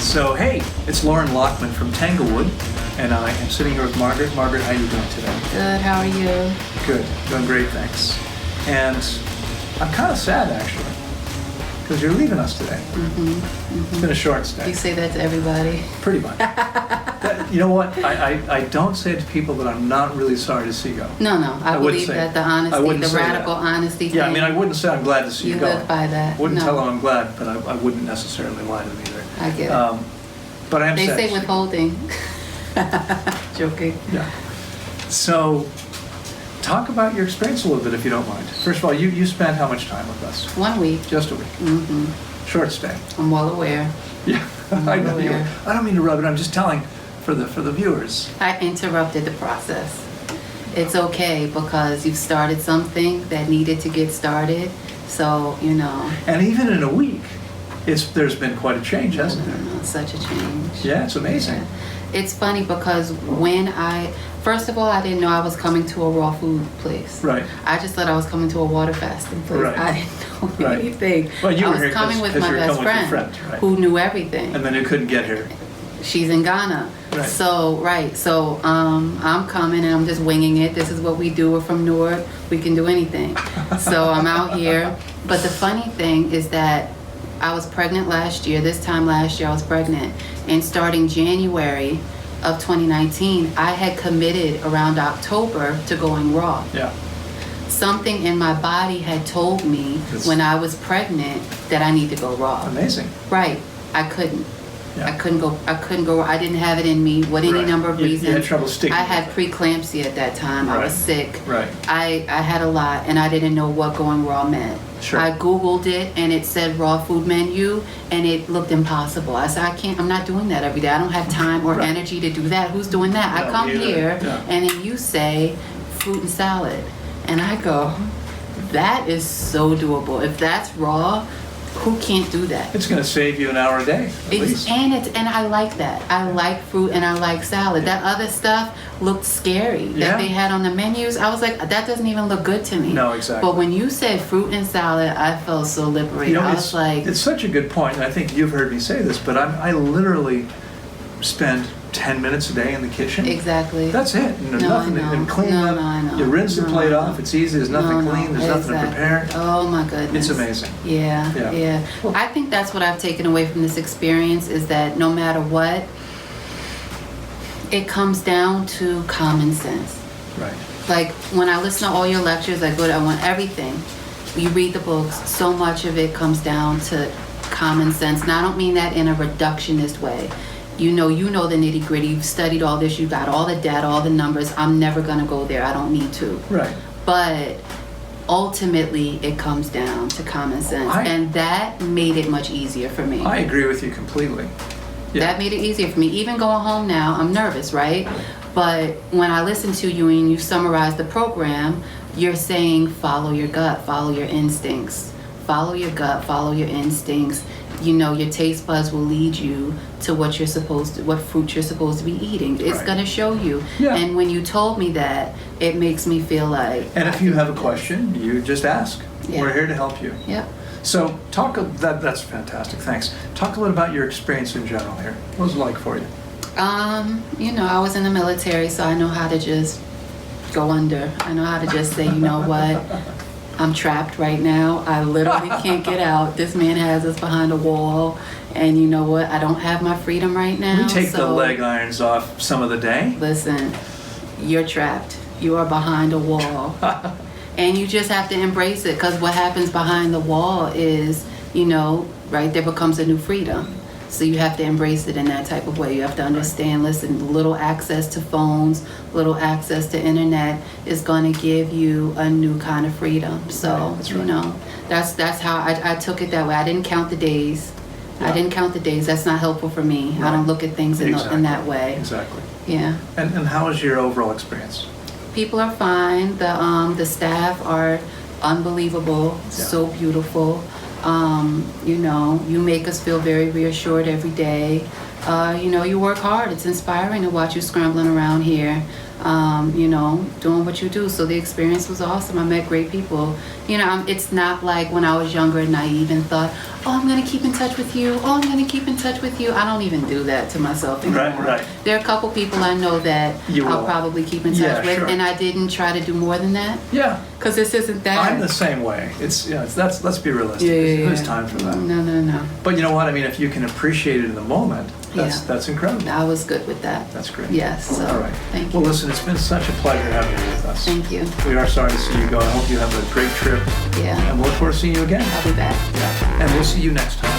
So, hey, it's Loren Lockman from Tanglewood, and I am sitting here with Margaret. Margaret, how are you doing today? Good, how are you? Good, doing great, thanks. And I'm kind of sad, actually, because you're leaving us today. It's been a short stay. You say that to everybody? Pretty much. You know what? I don't say it to people that I'm not really sorry to see go. No, I wouldn't believe say that it. the I honesty, wouldn't the say that. radical honesty Yeah, I thing, mean, I wouldn't say I'm glad to see you you go. live by that. Wouldn't No. tell them I'm glad, but I wouldn't necessarily lie to them either. I get it. But I am They sad. say withholding. Joking. Yeah. So, talk about your experience a little bit, if you don't mind. First of all, you spent how much time with us? 1 week. Just a week. Short stay. I'm well aware. Yeah. I'm I well know you. aware. I don't mean to rub it. I'm just telling for the viewers. I interrupted the process. It's okay because you've started something that needed to get started. So, you know. And even in a week, there's been quite a change, hasn't there? Such a change. Yeah, it's amazing. Yeah. It's funny because first of all, I didn't know I was coming to a raw food place. Right. I just thought I was coming to a water fasting place. Right. I didn't know Right. anything. Well, you I were was here coming with 'cause my you were best coming with your friend, friend, right. who knew everything. And then you couldn't get here. She's in Ghana. Right. So I'm coming and I'm just winging it. This is what we do. We're from Newark. We can do anything. So I'm out here. But the funny thing is that I was pregnant last year. This time last year I was pregnant. And starting January of 2019, I had committed around October to going raw. Yeah. Something in my body had told me when I was pregnant that I need to go raw. Amazing. Right. I couldn't. Yeah. I couldn't go. I didn't have it in me. What any Right. number of You reasons. had trouble sticking I with had it. preeclampsia at that time. I Right. was sick. Right. I had a lot, and I didn't know what going raw meant. Sure. I Googled it, and it said raw food menu, and it looked impossible. I said, I'm not doing that every day. I don't have time or Right. energy to do that. Who's doing that? No, I come either. here, Yeah. and then you say fruit and salad, and I go, that is so doable. If that's raw, who can't do that? It's going to save you an hour a day, at least. And I like that. I like fruit and I like salad. That other stuff looked scary Yeah. that they had on the menus. I was like, that doesn't even look good to me. No, exactly. But when you said fruit and salad, I felt so liberated. You know, I was like, it's such a good point, and I think you've heard me say this, but I literally spend 10 minutes a day in the kitchen. exactly. That's it. And there's No, nothing I know. and clean No, up. no, I know. You rinse the No, plate I off. know. It's easy. There's nothing clean. There's nothing to prepare. Oh my goodness. It's amazing. Yeah. Yeah. Well- I think that's what I've taken away from this experience is that no matter what, it comes down to common sense. Right. Like when I listen to all your lectures, I want everything. You read the books, so much of it comes down to common sense. And I don't mean that in a reductionist way. You know the nitty gritty. You've studied all this. You got all the data, all the numbers. I'm never going to go there. I don't need to. Right. But ultimately, it comes down to common sense. And that made it much easier for me. I agree with you completely. Yeah. That made it easier for me. Even going home now, I'm nervous, right? But when I listen to you and you summarize the program, you're saying follow your gut, follow your instincts. Follow your gut, follow your instincts. You know, your taste buds will lead you to what fruit you're supposed to be eating. It's Right. going to show you. Yeah. And when you told me that, it makes me feel like... And if you have a question, you just ask. Yeah. We're here to help you. Yep. So that's fantastic. Thanks. Talk a little about your experience in general here. What was it like for you? I was in the military, so I know how to just go under. I know how to just say, you know what? I'm trapped right now. I literally can't get out. This man has us behind a wall. And you know what? I don't have my freedom right now. We take the leg irons off some of the day. Listen, you're trapped. You are behind a wall. And you just have to embrace it, because what happens behind the wall is, right, there becomes a new freedom. So you have to embrace it in that type of way. You have to understand, listen, little access to phones, little access to internet is going to give you a new kind of freedom. So, Right, that's right. that's how I took it that way. I didn't count the days. Yeah. I didn't count the days. That's not helpful for me. Right. I don't look at things in that way. Exactly. Yeah. And how was your overall experience? People are fine. The staff are unbelievable, so beautiful. You make us feel very reassured every day. You work hard. It's inspiring to watch you scrambling around here, doing what you do. So the experience was awesome. I met great people. It's not like when I was younger and naive and thought, oh, I'm going to keep in touch with you. Oh, I'm going to keep in touch with you. I don't even do that to myself anymore. Right. There are a couple people I know that I'll probably keep in touch with, sure. and I didn't try to do more than that. Yeah. Because this isn't that. I'm the same way. Let's be realistic. Yeah. There's time for that. No. But you know what? I mean, if you can appreciate it in the moment, that's incredible. I was good with that. That's great. Yes. So, all right. Thank you. Well, listen, it's been such a pleasure having you with us. Thank you. We are sorry to see you go. I hope you have a great trip. Yeah. And we'll look forward to seeing you again. I'll be back. Yeah. And we'll see you next time.